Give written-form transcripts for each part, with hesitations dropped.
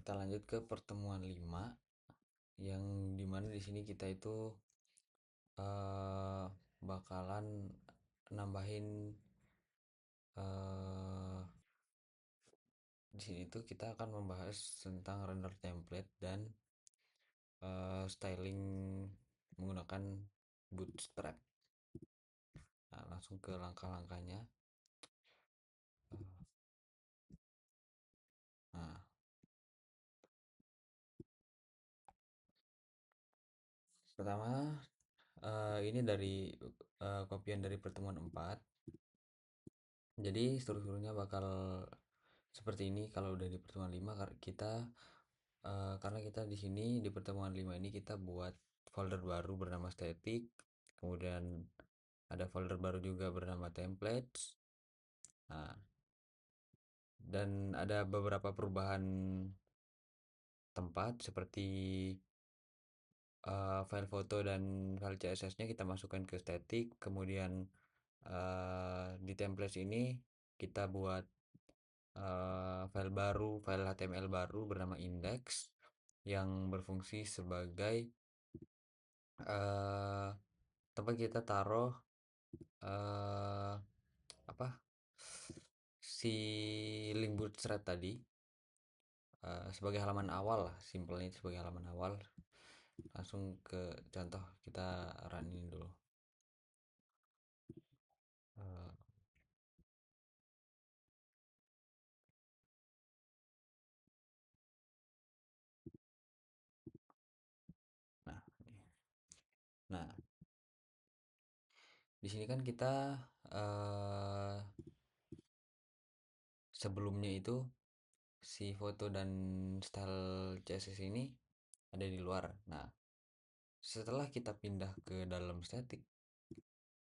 kita lanjut ke pertemuan 5 yang dimana di sini kita itu eh, bakalan nambahin eh, di sini tuh kita akan membahas tentang render template dan styling menggunakan Bootstrap. Nah, langsung ke langkah-langkahnya. Nah, pertama ini dari kopian dari pertemuan 4. Jadi strukturnya bakal seperti ini kalau udah di pertemuan 5 kita karena kita di sini di pertemuan 5 ini kita buat folder baru bernama static, kemudian ada folder baru juga bernama templates. Nah, dan ada beberapa perubahan tempat seperti file foto dan file CSS-nya kita masukkan ke static, kemudian di templates ini kita buat file baru, file HTML baru bernama index yang berfungsi sebagai eh, tempat kita taruh eh, apa si link bootstrap tadi sebagai halaman awal lah, simpelnya sebagai halaman awal. Langsung ke contoh, kita running dulu. Eh, nah, nah di sini kan kita eh, sebelumnya itu si foto dan style CSS ini ada di luar. Nah, setelah kita pindah ke dalam static,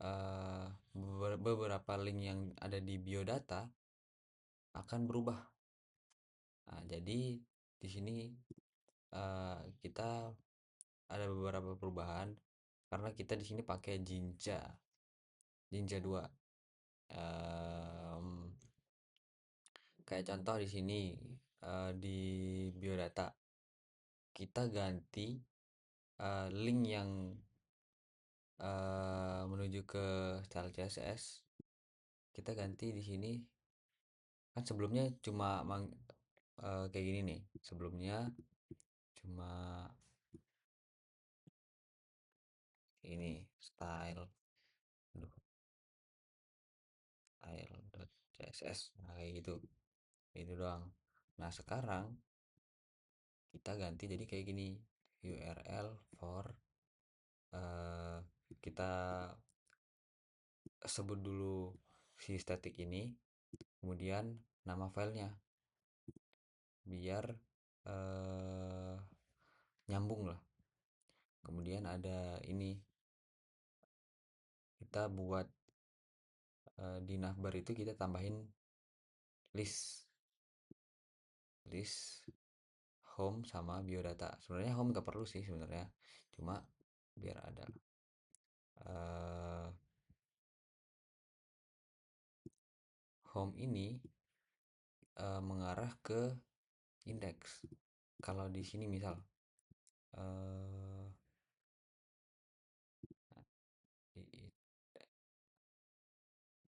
eh, beberapa link yang ada di biodata akan berubah. Nah, jadi di sini kita ada beberapa perubahan karena kita di sini pakai Jinja 2. Em, Kayak contoh di sini di biodata kita ganti link yang menuju ke style CSS, kita ganti di sini. Kan sebelumnya cuma kayak gini nih. Sebelumnya cuma ini style, aduh, style.css, nah, kayak gitu, itu doang. Nah, sekarang kita ganti jadi kayak gini, URL for eh, kita sebut dulu si static ini, kemudian nama filenya biar eh, nyambung lah. Kemudian ada ini, kita buat di navbar itu kita tambahin list list home sama biodata. Sebenarnya home gak perlu sih sebenarnya, cuma biar ada eh, home ini mengarah ke indeks. Kalau di sini misal eh,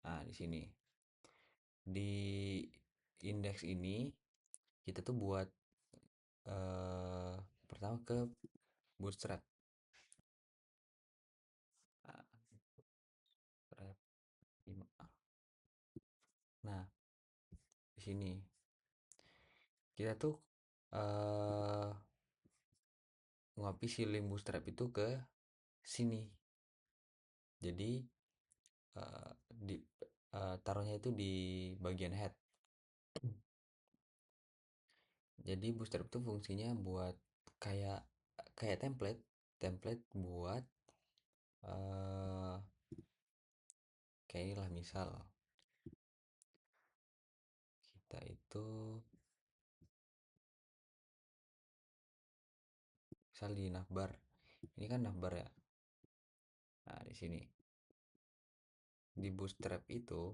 nah di sini di indeks ini kita tuh buat eh, pertama ke bootstrap. Nah, nah, di sini kita tuh eh ngopi si link bootstrap itu ke sini. Jadi di taruhnya itu di bagian head. Jadi bootstrap itu fungsinya buat kayak kayak template, template buat eh kayak inilah, kita itu misal di navbar. Ini kan navbar ya. Nah, di sini di bootstrap itu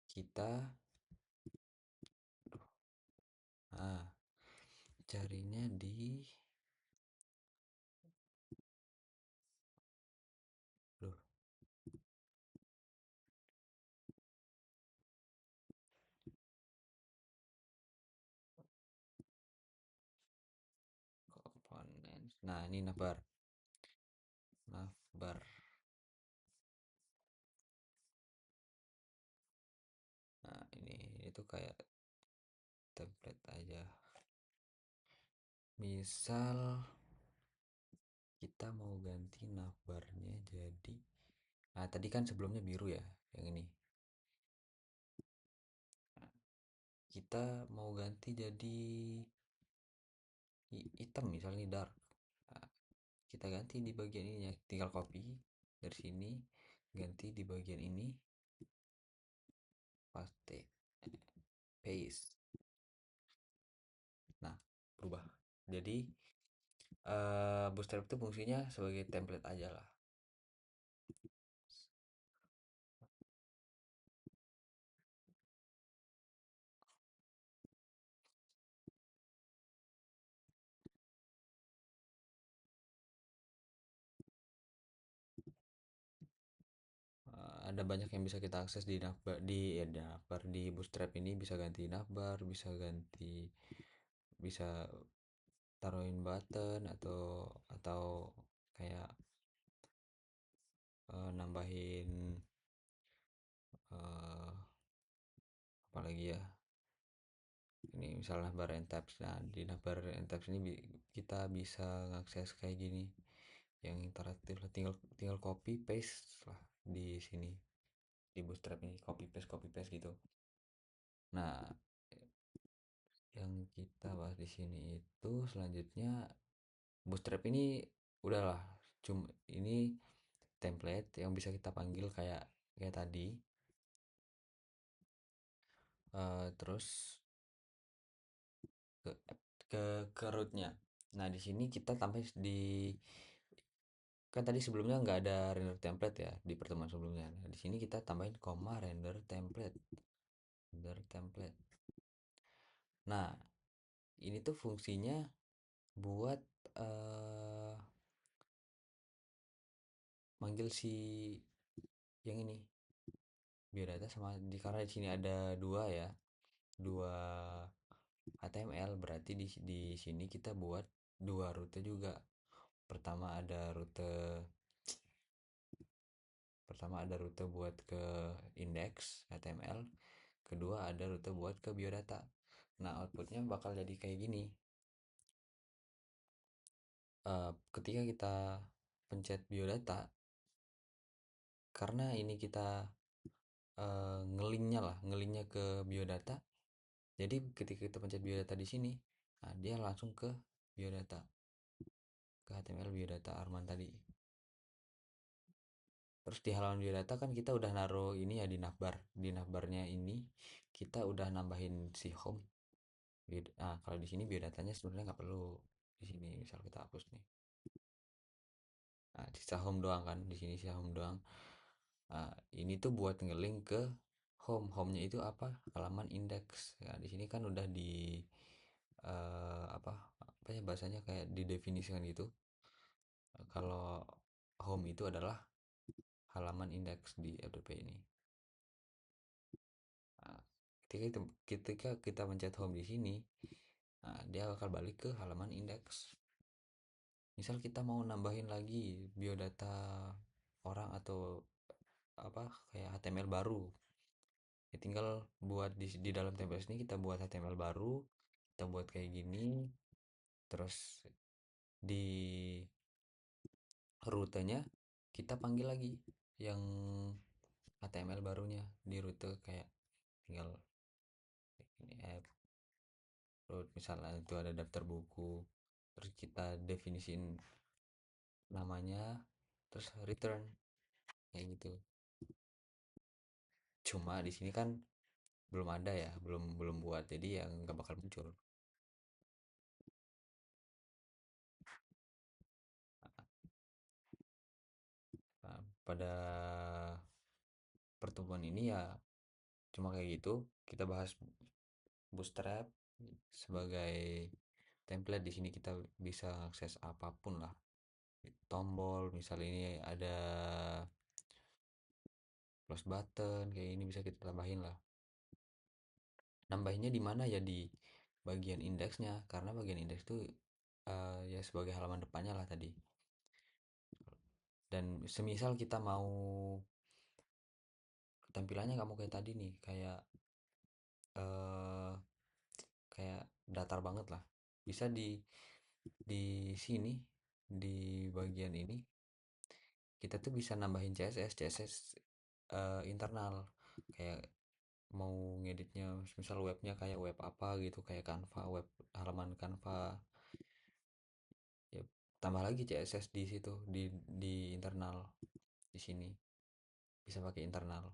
kita nah, carinya di Duh, komponen. Nah, ini navbar. Nah, ini itu kayak template aja. Misal kita mau ganti navbarnya jadi, nah tadi kan sebelumnya biru ya, yang ini. Nah, kita mau ganti jadi hitam misalnya dark. Nah, kita ganti di bagian ini ya, tinggal copy dari sini, ganti di bagian ini, paste, paste. Nah, berubah. Jadi Bootstrap itu fungsinya sebagai template aja lah. Ada banyak yang bisa kita akses di navbar, di Bootstrap ini, bisa ganti navbar, bisa taruhin button, atau kayak nambahin eh, apalagi ya, ini misalnya navbar and tabs. Nah, di navbar and tabs ini kita bisa ngakses kayak gini, yang interaktif lah, tinggal tinggal copy paste lah di sini, di Bootstrap ini, copy paste gitu. Nah, yang kita bahas di sini itu selanjutnya, Bootstrap ini udahlah, cuma ini template yang bisa kita panggil kayak kayak tadi. Terus ke ke rootnya. Nah, di sini kita tambah di, kan tadi sebelumnya nggak ada render template ya di pertemuan sebelumnya. Nah, di sini kita tambahin koma render template, render template. Nah, ini tuh fungsinya buat eh manggil si yang ini biodata sama di, karena di sini ada dua ya, dua HTML, berarti di sini kita buat dua rute juga. Pertama ada rute pertama ada rute buat ke index HTML, kedua ada rute buat ke biodata. Nah, outputnya bakal jadi kayak gini. Ketika kita pencet biodata, karena ini kita ngelingnya ke biodata, jadi ketika kita pencet biodata di sini, nah dia langsung ke biodata, ke HTML biodata Arman tadi. Terus di halaman biodata kan kita udah naruh ini ya, di navbar. Di navbarnya ini kita udah nambahin si home. Nah, kalau di sini biodatanya sebenarnya nggak perlu. Di sini misal kita hapus nih. Nah, sisa home doang kan. Di sini sisa home doang. Nah, ini tuh buat ngelink ke home. Home-nya itu apa? Halaman index. Nah, di sini kan udah di apa ya bahasanya, kayak didefinisikan gitu. Kalau home itu adalah halaman indeks di FTP ini. Nah, ketika kita mencet home di sini, nah, dia bakal balik ke halaman indeks. Misal kita mau nambahin lagi biodata orang atau apa kayak HTML baru, ya tinggal buat di dalam template ini kita buat HTML baru, kita buat kayak gini, terus di rutenya kita panggil lagi yang HTML barunya di rute, kayak tinggal ini app root, misalnya itu ada daftar buku, terus kita definisiin namanya, terus return kayak gitu. Cuma di sini kan belum ada ya, belum belum buat, jadi yang nggak bakal muncul. Nah, pada pertemuan ini ya cuma kayak gitu, kita bahas Bootstrap sebagai template. Di sini kita bisa akses apapun lah, tombol misalnya ini ada plus button kayak ini bisa kita tambahin lah. Nambahinnya di mana ya, di bagian indeksnya, karena bagian indeks itu ya sebagai halaman depannya lah tadi. Dan semisal kita mau tampilannya kamu kayak tadi nih, kayak eh kayak datar banget lah, bisa di sini, di bagian ini kita tuh bisa nambahin CSS internal, kayak mau ngeditnya misal webnya kayak web apa gitu, kayak Canva, web halaman Canva ya, tambah lagi CSS di situ, di internal. Di sini bisa pakai internal.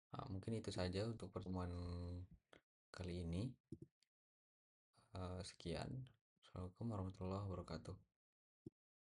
Nah, mungkin itu saja untuk pertemuan kali ini. Sekian. Assalamualaikum warahmatullahi wabarakatuh.